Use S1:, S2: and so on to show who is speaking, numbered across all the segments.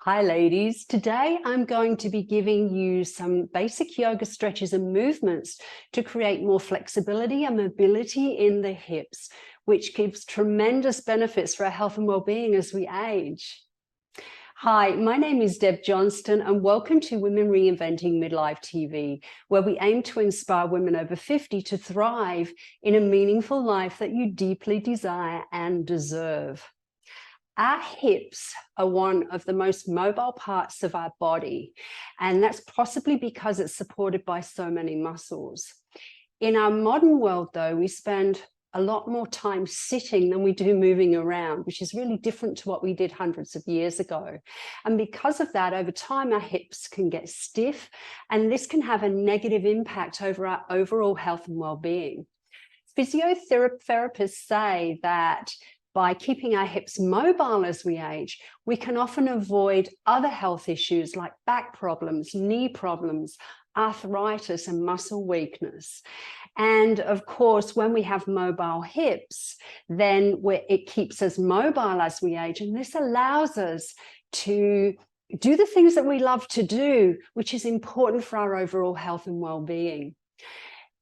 S1: Hi ladies, today I'm going to be giving you some basic yoga stretches and movements to create more flexibility and mobility in the hips, which gives tremendous benefits for our health and well-being as we age. Hi, my name is Deb Johnston and welcome to Women Reinventing MidLife TV, where we aim to inspire women over 50 to thrive in a meaningful life that you deeply desire and deserve. Our hips are one of the most mobile parts of our body, and that's possibly because it's supported by so many muscles. In our modern world, though, we spend a lot more time sitting than we do moving around, which is really different to what we did hundreds of years ago. And because of that, over time, our hips can get stiff, and this can have a negative impact over our overall health and well-being. Physiotherapists say that by keeping our hips mobile as we age, we can often avoid other health issues like back problems, knee problems, arthritis, and muscle weakness. And of course, when we have mobile hips, then it keeps us mobile as we age. And this allows us to do the things that we love to do, which is important for our overall health and well-being.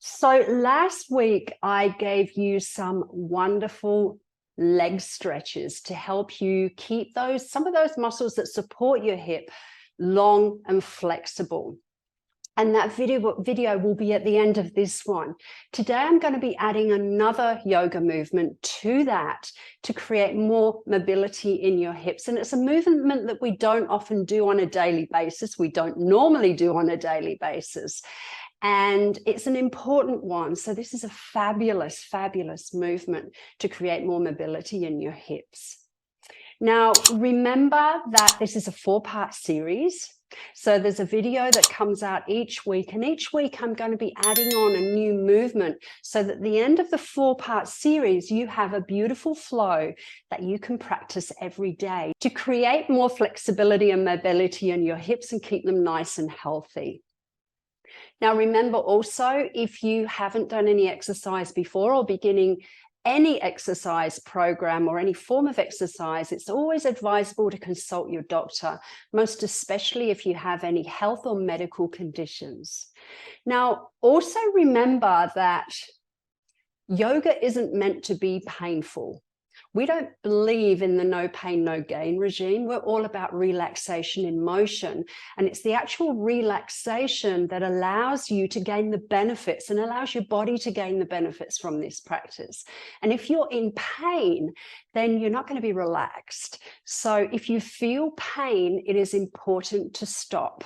S1: So last week, I gave you some wonderful leg stretches to help you keep some of those muscles that support your hip long and flexible. And that video will be at the end of this one. Today, I'm going to be adding another yoga movement to that to create more mobility in your hips. And it's a movement that we don't often do on a daily basis. We don't normally do on a daily basis. And it's an important one. So this is a fabulous, fabulous movement to create more mobility in your hips. Now, remember that this is a 4-part series. So there's a video that comes out each week, and each week I'm going to be adding on a new movement so that at the end of the 4-part series, you have a beautiful flow that you can practice every day to create more flexibility and mobility in your hips and keep them nice and healthy. Now, remember also, if you haven't done any exercise before or beginning any exercise program or any form of exercise, it's always advisable to consult your doctor, most especially if you have any health or medical conditions. Now, also remember that yoga isn't meant to be painful. We don't believe in the no pain, no gain regime. We're all about relaxation in motion. And it's the actual relaxation that allows you to gain the benefits and allows your body to gain the benefits from this practice. And if you're in pain, then you're not going to be relaxed. So if you feel pain, it is important to stop.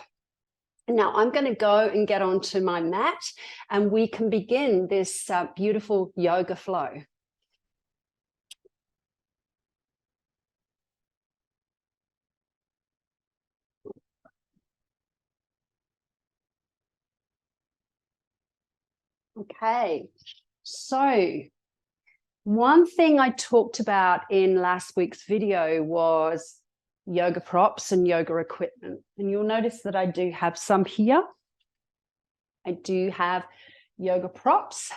S1: Now I'm going to go and get onto my mat and we can begin this beautiful yoga flow. Okay, so one thing I talked about in last week's video was yoga props and yoga equipment. And you'll notice that I do have some here. I do have yoga props.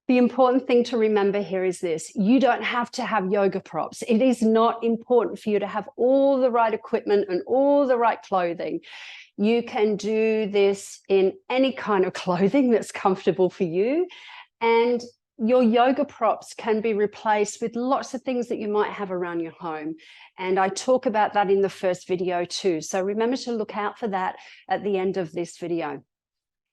S1: The important thing to remember here is this: you don't have to have yoga props. It is not important for you to have all the right equipment and all the right clothing. You can do this in any kind of clothing that's comfortable for you. And your yoga props can be replaced with lots of things that you might have around your home. And I talk about that in the first video too. So remember to look out for that at the end of this video.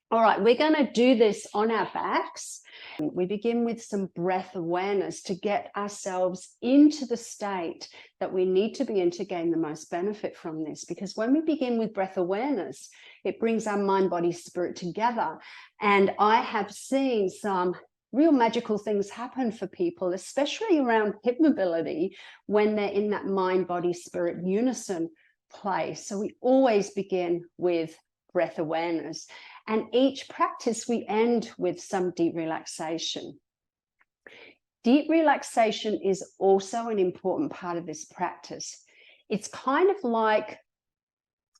S1: All right, we're going to do this on our backs. We begin with some breath awareness to get ourselves into the state that we need to be in to gain the most benefit from this. Because when we begin with breath awareness, it brings our mind, body, spirit together. And I have seen some real magical things happen for people, especially around hip mobility, when they're in that mind, body, spirit unison place. So we always begin with breath awareness. And each practice we end with some deep relaxation. Deep relaxation is also an important part of this practice. It's kind of like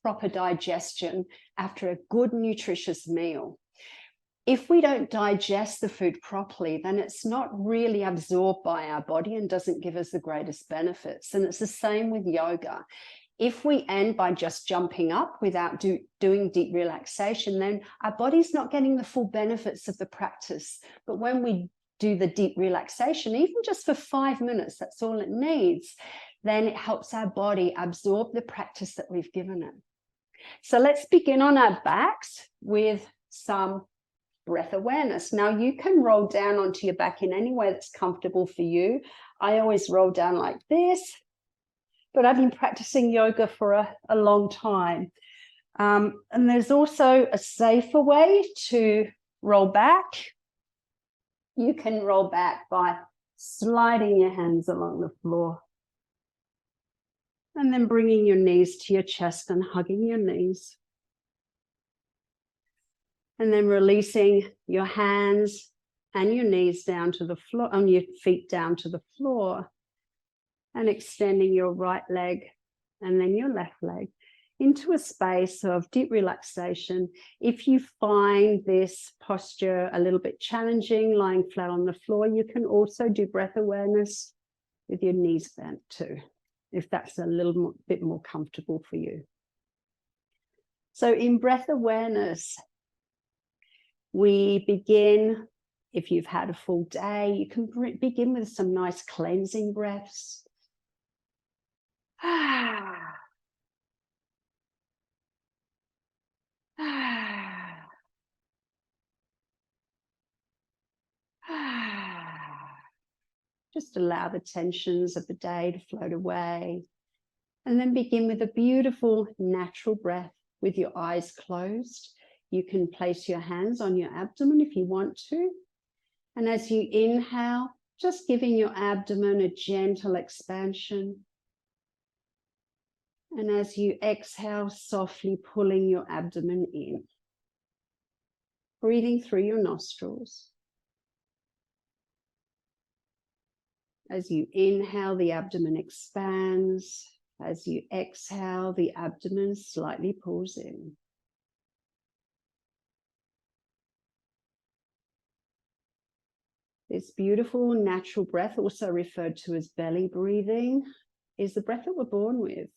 S1: proper digestion after a good, nutritious meal. If we don't digest the food properly, then it's not really absorbed by our body and doesn't give us the greatest benefits. And it's the same with yoga. If we end by just jumping up without doing deep relaxation, then our body's not getting the full benefits of the practice. But when we do the deep relaxation, even just for 5 minutes, that's all it needs, then it helps our body absorb the practice that we've given it. So let's begin on our backs with some breath awareness. Now you can roll down onto your back in any way that's comfortable for you. I always roll down like this, but I've been practicing yoga for a long time. And there's also a safer way to roll back. You can roll back by sliding your hands along the floor and then bringing your knees to your chest and hugging your knees. And then releasing your hands and your knees down to the floor, and your feet down to the floor, and extending your right leg and then your left leg into a space of deep relaxation. If you find this posture a little bit challenging, lying flat on the floor, you can also do breath awareness with your knees bent too, if that's a little bit more comfortable for you. So in breath awareness, we begin, if you've had a full day, you can begin with some nice cleansing breaths. Just allow the tensions of the day to float away. And then begin with a beautiful natural breath with your eyes closed. You can place your hands on your abdomen if you want to. And as you inhale, just giving your abdomen a gentle expansion. And as you exhale, softly pulling your abdomen in. Breathing through your nostrils. As you inhale, the abdomen expands. As you exhale, the abdomen slightly pulls in. This beautiful natural breath, also referred to as belly breathing, is the breath that we're born with.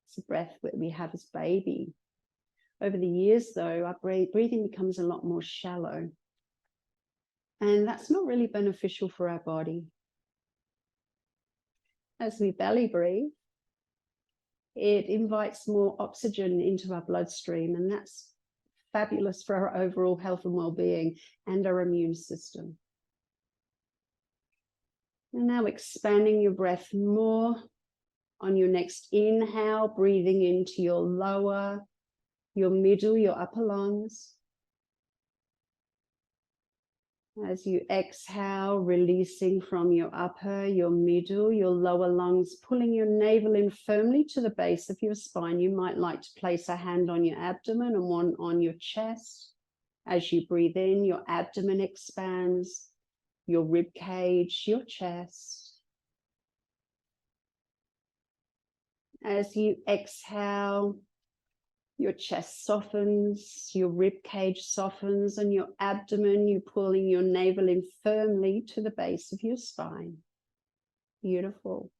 S1: It's the breath that we have as baby. Over the years, though, our breathing becomes a lot more shallow. And that's not really beneficial for our body. As we belly breathe, it invites more oxygen into our bloodstream, and that's fabulous for our overall health and well-being and our immune system. And now expanding your breath more on your next inhale, breathing into your lower, your middle, your upper lungs. As you exhale, releasing from your upper, your middle, your lower lungs, pulling your navel in firmly to the base of your spine. You might like to place a hand on your abdomen and one on your chest. As you breathe in, your abdomen expands, your rib cage, your chest. As you exhale, your chest softens, your rib cage softens, and your abdomen, you're pulling your navel in firmly to the base of your spine. Beautiful.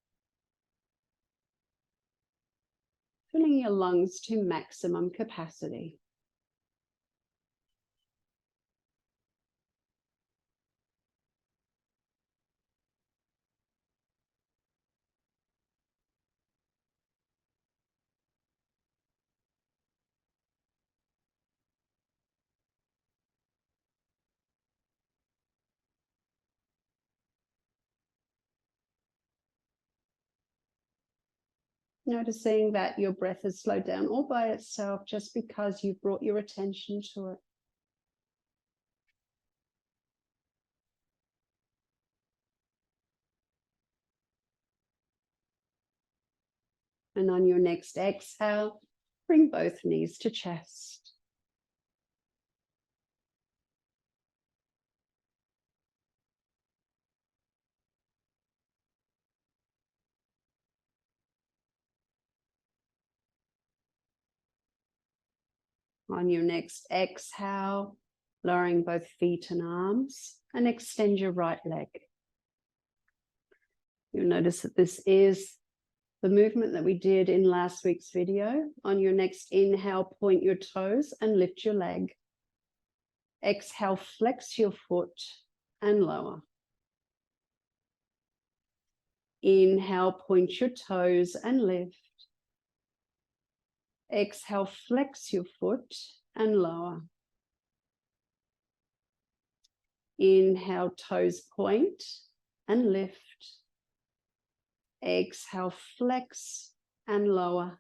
S1: Filling your lungs to maximum capacity. Noticing that your breath has slowed down all by itself just because you've brought your attention to it. And on your next exhale, bring both knees to chest. On your next exhale, lowering both feet and arms, and extend your right leg. You'll notice that this is the movement that we did in last week's video. On your next inhale, point your toes and lift your leg. Exhale, flex your foot and lower. Inhale, point your toes and lift. Exhale, flex your foot and lower. Inhale, toes point and lift. Exhale, flex and lower.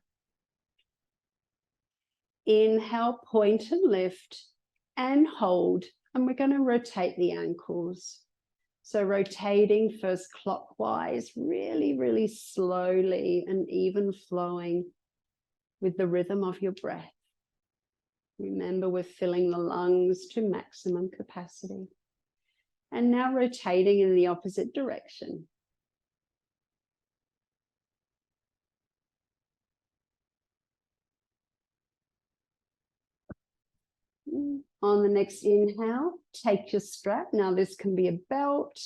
S1: Inhale, point and lift and hold. And we're going to rotate the ankles. So rotating first clockwise, really, really slowly and even flowing with the rhythm of your breath. Remember, we're filling the lungs to maximum capacity. And now rotating in the opposite direction. On the next inhale, take your strap. Now this can be a belt,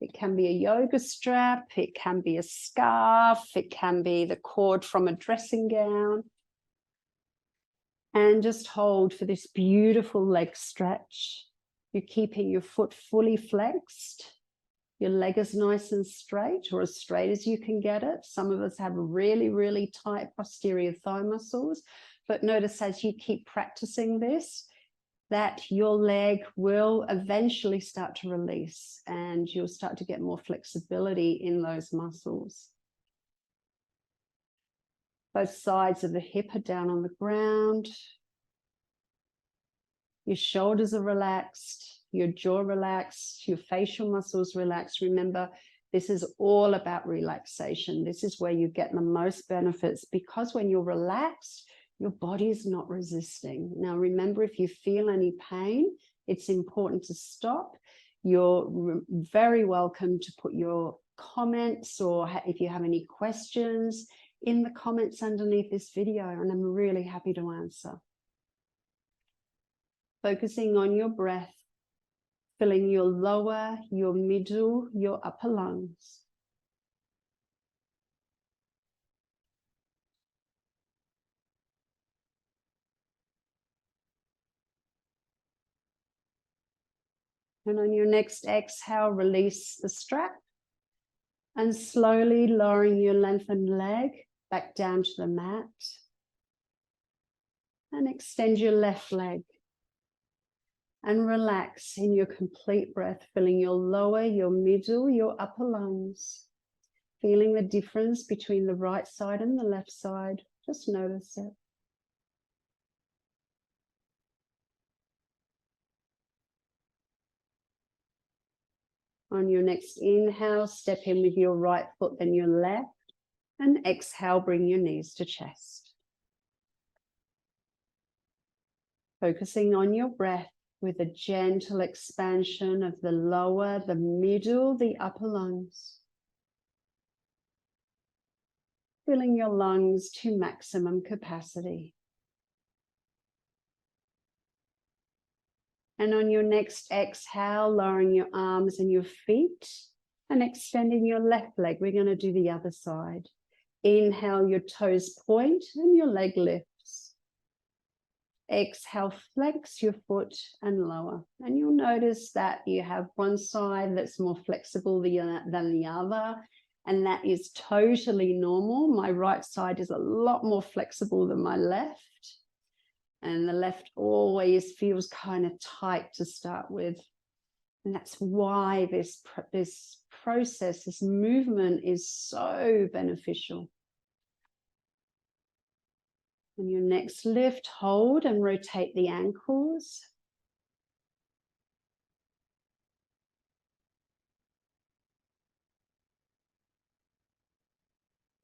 S1: it can be a yoga strap, it can be a scarf, it can be the cord from a dressing gown. And just hold for this beautiful leg stretch. You're keeping your foot fully flexed. Your leg is nice and straight, or as straight as you can get it. Some of us have really, really tight posterior thigh muscles, but notice as you keep practicing this, that your leg will eventually start to release and you'll start to get more flexibility in those muscles. Both sides of the hip are down on the ground. Your shoulders are relaxed, your jaw relaxed, your facial muscles relaxed. Remember, this is all about relaxation. This is where you get the most benefits, because when you're relaxed, your body is not resisting. Now, remember, if you feel any pain, it's important to stop. You're very welcome to put your comments, or if you have any questions, in the comments underneath this video, and I'm really happy to answer. Focusing on your breath, filling your lower, your middle, your upper lungs. And on your next exhale, release the strap and slowly lowering your lengthened leg back down to the mat. And extend your left leg. And relax in your complete breath, filling your lower, your middle, your upper lungs. Feeling the difference between the right side and the left side. Just notice it. On your next inhale, step in with your right foot, then your left. And exhale, bring your knees to chest. Focusing on your breath with a gentle expansion of the lower, the middle, the upper lungs. Filling your lungs to maximum capacity. And on your next exhale, lowering your arms and your feet and extending your left leg. We're going to do the other side. Inhale, your toes point and your leg lifts. Exhale, flex your foot and lower. And you'll notice that you have one side that's more flexible than the other. And that is totally normal. My right side is a lot more flexible than my left. And the left always feels kind of tight to start with. And that's why this process, this movement is so beneficial. On your next lift, hold and rotate the ankles.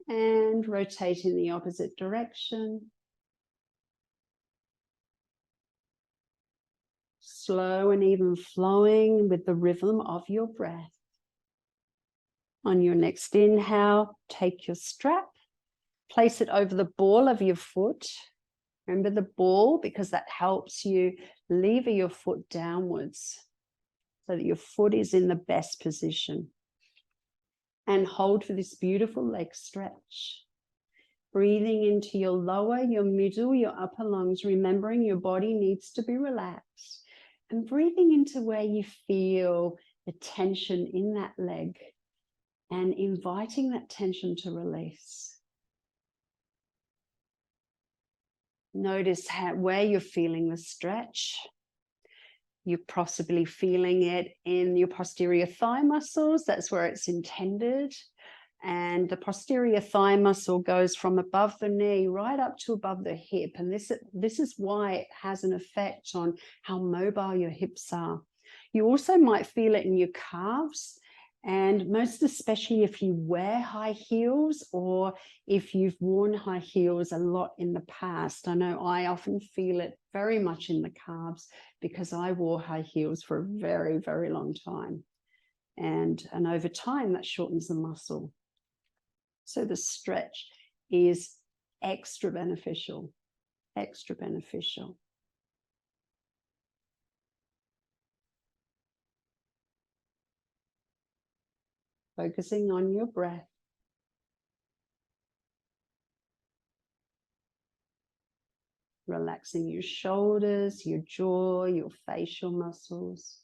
S1: And rotate in the opposite direction. Slow and even flowing with the rhythm of your breath. On your next inhale, take your strap, place it over the ball of your foot. Remember the ball, because that helps you lever your foot downwards so that your foot is in the best position. And hold for this beautiful leg stretch. Breathing into your lower, your middle, your upper lungs, remembering your body needs to be relaxed. And breathing into where you feel the tension in that leg and inviting that tension to release. Notice where you're feeling the stretch. You're possibly feeling it in your posterior thigh muscles. That's where it's intended. And the posterior thigh muscle goes from above the knee right up to above the hip. And this is why it has an effect on how mobile your hips are. You also might feel it in your calves. And most especially if you wear high heels or if you've worn high heels a lot in the past. I know I often feel it very much in the calves because I wore high heels for a very, very long time. And over time, that shortens the muscle. So the stretch is extra beneficial, extra beneficial. Focusing on your breath. Relaxing your shoulders, your jaw, your facial muscles.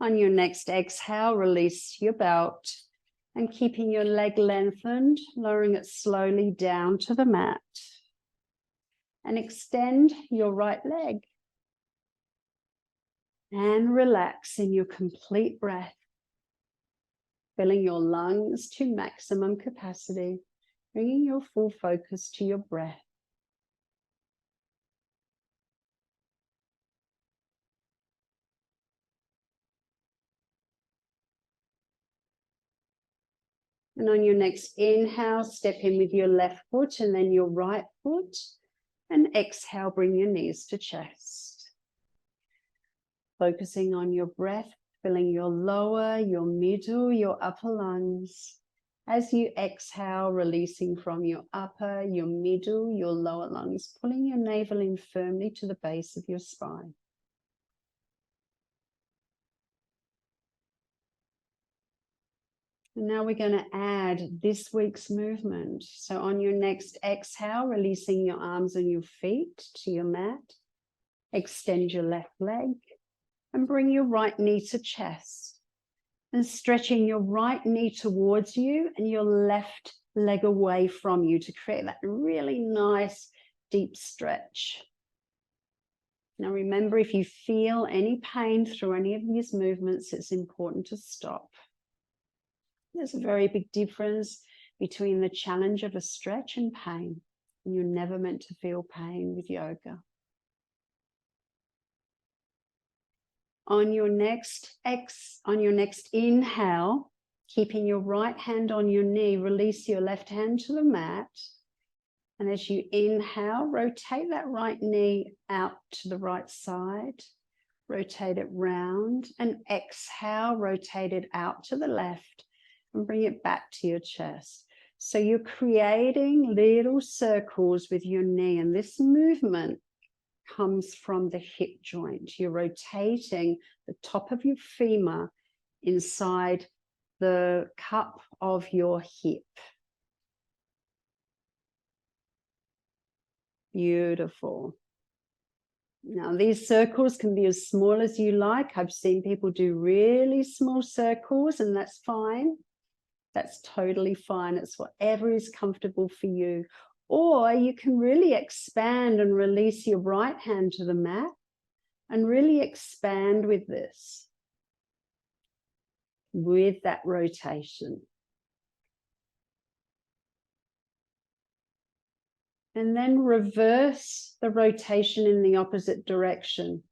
S1: On your next exhale, release your belt and keeping your leg lengthened, lowering it slowly down to the mat. And extend your right leg. And relax in your complete breath, filling your lungs to maximum capacity, bringing your full focus to your breath. And on your next inhale, step in with your left foot and then your right foot. And exhale, bring your knees to chest. Focusing on your breath, filling your lower, your middle, your upper lungs. As you exhale, releasing from your upper, your middle, your lower lungs, pulling your navel in firmly to the base of your spine. And now we're going to add this week's movement. So on your next exhale, releasing your arms and your feet to your mat. Extend your left leg and bring your right knee to chest. And stretching your right knee towards you and your left leg away from you to create that really nice deep stretch. Now remember, if you feel any pain through any of these movements, it's important to stop. There's a very big difference between the challenge of a stretch and pain. And you're never meant to feel pain with yoga. On your next inhale, keeping your right hand on your knee, release your left hand to the mat. And as you inhale, rotate that right knee out to the right side. Rotate it round and exhale, rotate it out to the left. And bring it back to your chest. So you're creating little circles with your knee, and this movement comes from the hip joint. You're rotating the top of your femur inside the cup of your hip. Beautiful. Now, these circles can be as small as you like. I've seen people do really small circles, and that's fine. That's totally fine. It's whatever is comfortable for you. Or you can really expand and release your right hand to the mat and really expand with this, with that rotation. And then reverse the rotation in the opposite direction.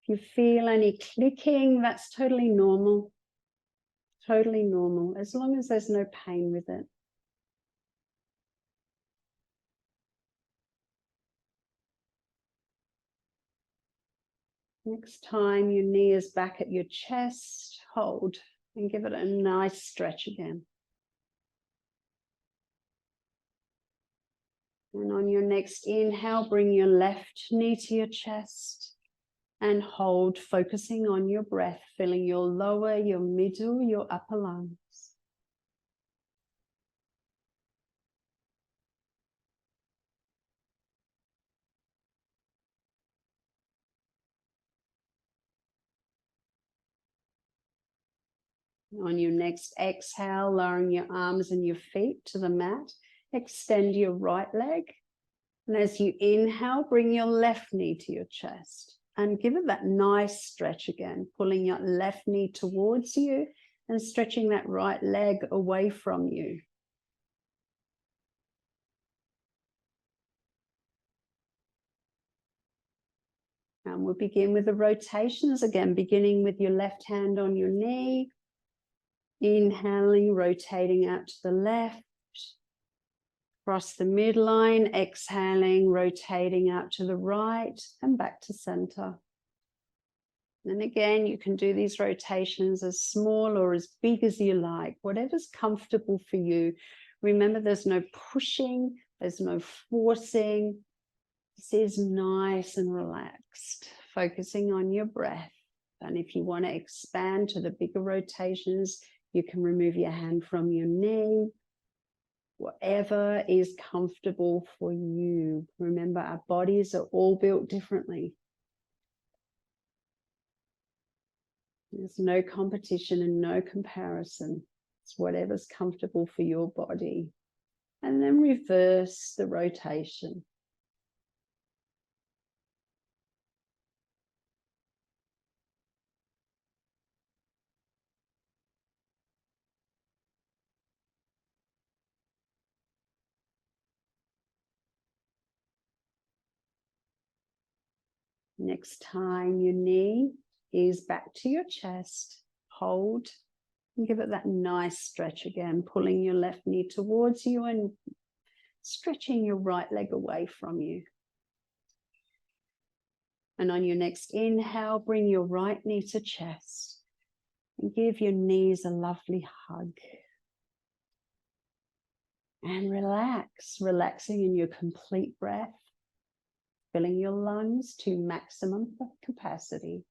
S1: If you feel any clicking, that's totally normal. Totally normal, as long as there's no pain with it. Next time your knee is back at your chest, hold and give it a nice stretch again. And on your next inhale, bring your left knee to your chest and hold, focusing on your breath, filling your lower, your middle, your upper lungs. On your next exhale, lowering your arms and your feet to the mat, extend your right leg. And as you inhale, bring your left knee to your chest and give it that nice stretch again, pulling your left knee towards you and stretching that right leg away from you. And we'll begin with the rotations again, beginning with your left hand on your knee, inhaling, rotating out to the left, across the midline, exhaling, rotating out to the right and back to center. And again, you can do these rotations as small or as big as you like, whatever's comfortable for you. Remember, there's no pushing, there's no forcing. This is nice and relaxed, focusing on your breath. And if you want to expand to the bigger rotations, you can remove your hand from your knee. Whatever is comfortable for you. Remember, our bodies are all built differently. There's no competition and no comparison. It's whatever's comfortable for your body. And then reverse the rotation. Next time your knee is back to your chest, hold and give it that nice stretch again, pulling your left knee towards you and stretching your right leg away from you. And on your next inhale, bring your right knee to chest and give your knees a lovely hug. And relax, relaxing in your complete breath, filling your lungs to maximum capacity.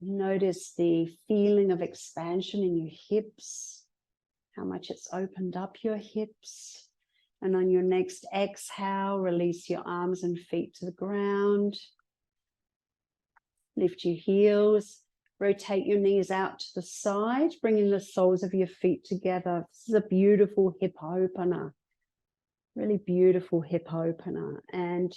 S1: Notice the feeling of expansion in your hips, how much it's opened up your hips. And on your next exhale, release your arms and feet to the ground. Lift your heels, rotate your knees out to the side, bringing the soles of your feet together. This is a beautiful hip opener, really beautiful hip opener. And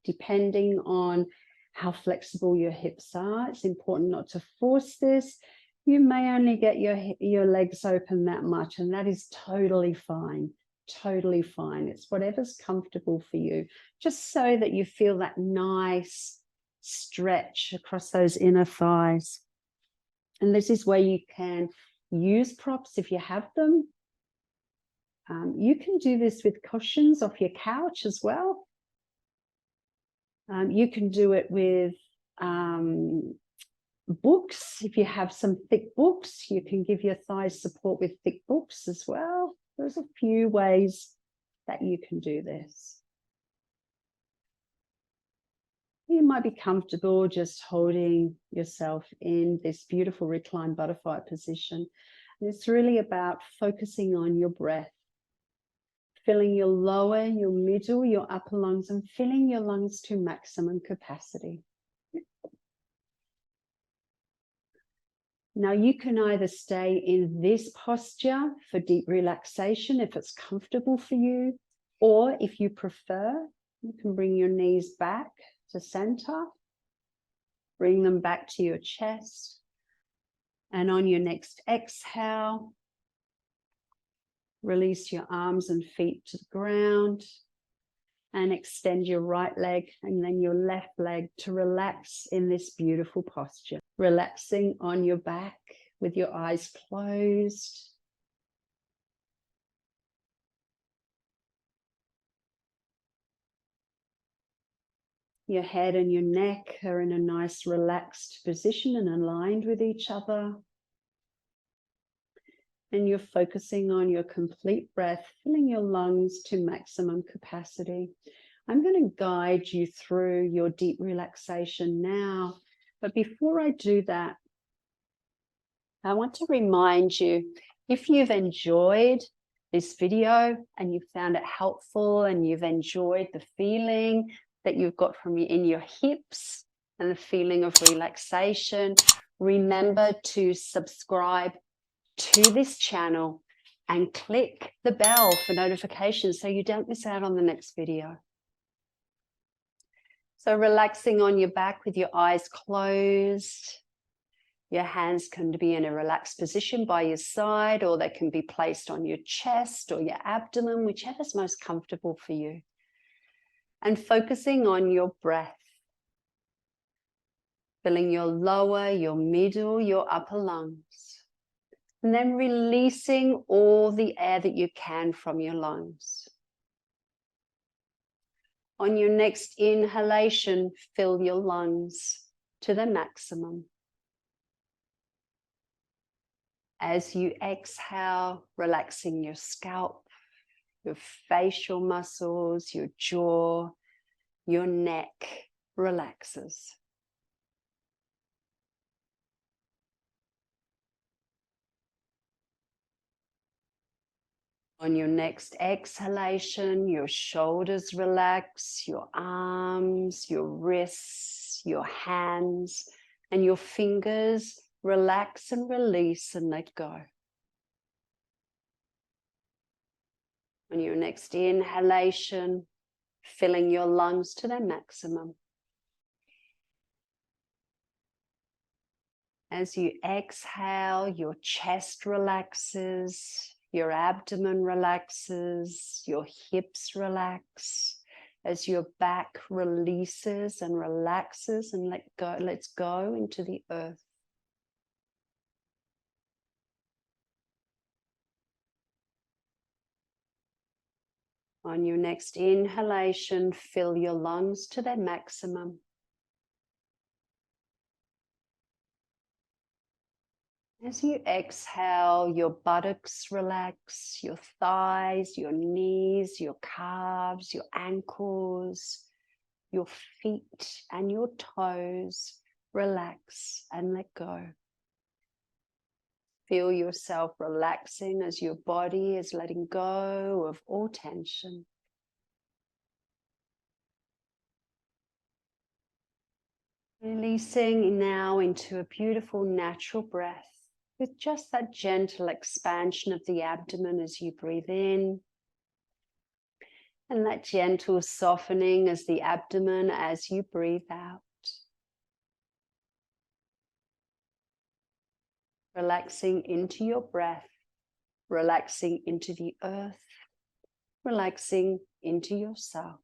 S1: depending on how flexible your hips are, it's important not to force this. You may only get your legs open that much, and that is totally fine. Totally fine. It's whatever's comfortable for you, just so that you feel that nice stretch across those inner thighs. And this is where you can use props if you have them. You can do this with cushions off your couch as well. You can do it with books. If you have some thick books, you can give your thighs support with thick books as well. There's a few ways that you can do this. You might be comfortable just holding yourself in this beautiful reclined butterfly position. And it's really about focusing on your breath, filling your lower, your middle, your upper lungs, and filling your lungs to maximum capacity. Now you can either stay in this posture for deep relaxation if it's comfortable for you, or if you prefer, you can bring your knees back to center, bring them back to your chest, and on your next exhale, release your arms and feet to the ground and extend your right leg and then your left leg to relax in this beautiful posture. Relaxing on your back with your eyes closed. Your head and your neck are in a nice relaxed position and aligned with each other. And you're focusing on your complete breath, filling your lungs to maximum capacity. I'm going to guide you through your deep relaxation now. But before I do that, I want to remind you, if you've enjoyed this video and you found it helpful and you've enjoyed the feeling that you've got from in your hips and the feeling of relaxation, remember to subscribe to this channel and click the bell for notifications so you don't miss out on the next video. So relaxing on your back with your eyes closed. Your hands can be in a relaxed position by your side, or they can be placed on your chest or your abdomen, whichever's most comfortable for you. And focusing on your breath, filling your lower, your middle, your upper lungs. And then releasing all the air that you can from your lungs. On your next inhalation, fill your lungs to the maximum. As you exhale, relaxing your scalp, your facial muscles, your jaw, your neck relaxes. On your next exhalation, your shoulders relax, your arms, your wrists, your hands, and your fingers relax and release and let go. On your next inhalation, filling your lungs to their maximum. As you exhale, your chest relaxes, your abdomen relaxes, your hips relax. As your back releases and relaxes and lets go into the earth. On your next inhalation, fill your lungs to their maximum. As you exhale, your buttocks relax, your thighs, your knees, your calves, your ankles, your feet and your toes relax and let go. Feel yourself relaxing as your body is letting go of all tension. Releasing now into a beautiful natural breath with just that gentle expansion of the abdomen as you breathe in. And that gentle softening as the abdomen as you breathe out. Relaxing into your breath, relaxing into the earth, relaxing into yourself.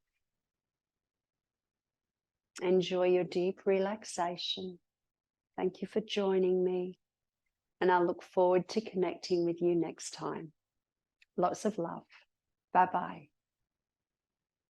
S1: Enjoy your deep relaxation. Thank you for joining me, and I look forward to connecting with you next time. Lots of love. Bye-bye.